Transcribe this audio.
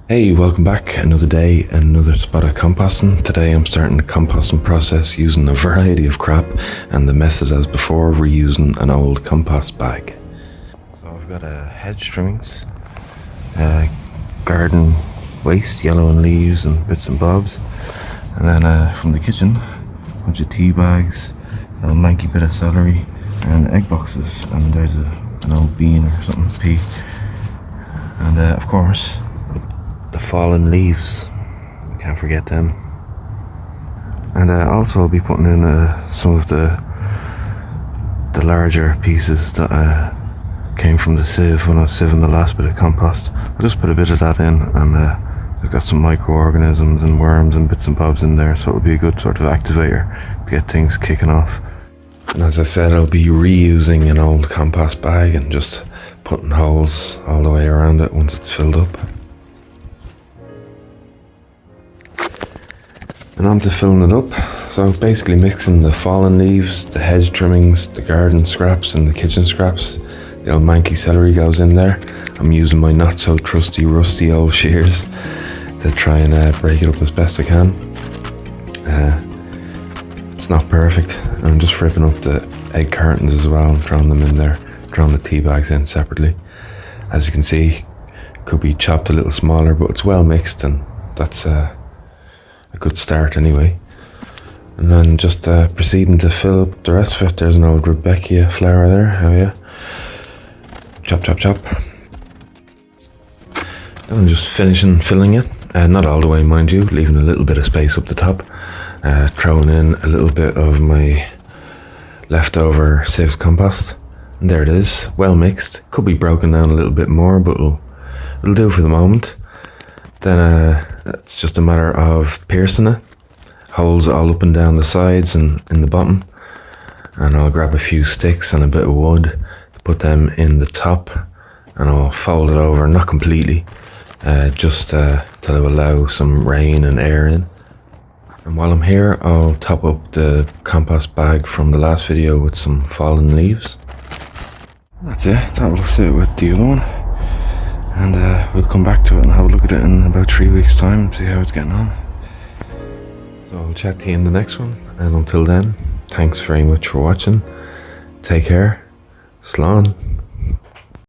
Hey, welcome back. Another day, another spot of composting. Today I'm starting the composting process using a variety of crap and the method as before, reusing an old compost bag. So I've got hedge trimmings, garden waste, yellow and leaves and bits and bobs. And then from the kitchen, a bunch of tea bags, a manky bit of celery and egg boxes. And there's an old bean or something, pea. And of course, the fallen leaves, can't forget them. And also I'll be putting in some of the larger pieces that came from the sieve when I was sieving the last bit of compost. I'll just put a bit of that in, and I've got some microorganisms and worms and bits and bobs in there, so it'll be a good sort of activator to get things kicking off. And as I said, I'll be reusing an old compost bag and just putting holes all the way around it once it's filled up. And on to filling it up. So basically mixing the fallen leaves, the hedge trimmings, the garden scraps and the kitchen scraps. The old manky celery goes in there. I'm using my not so trusty rusty old shears to try and break it up as best I can. It's not perfect. I'm just ripping up the egg cartons as well and throwing them in there, throwing the tea bags in separately. As you can see, could be chopped a little smaller, but it's well mixed, and that's a good start anyway. And then just proceeding to fill up the rest of it. There's an old Rebecca flower there, oh yeah. Chop, chop, chop. And I'm just finishing filling it, not all the way mind you, leaving a little bit of space up the top. Throwing in a little bit of my leftover sieved compost. And there it is, well mixed. Could be broken down a little bit more, but it'll do for the moment. Then it's just a matter of piercing it. Holes all up and down the sides and in the bottom. And I'll grab a few sticks and a bit of wood to put them in the top. And I'll fold it over, not completely, just to allow some rain and air in. And while I'm here, I'll top up the compost bag from the last video with some fallen leaves. That's it, that will sit with the other one. And we'll come back to it and have a look at it in about 3 weeks' time and see how it's getting on. So I'll chat to you in the next one, and until then, thanks very much for watching. Take care. Slán.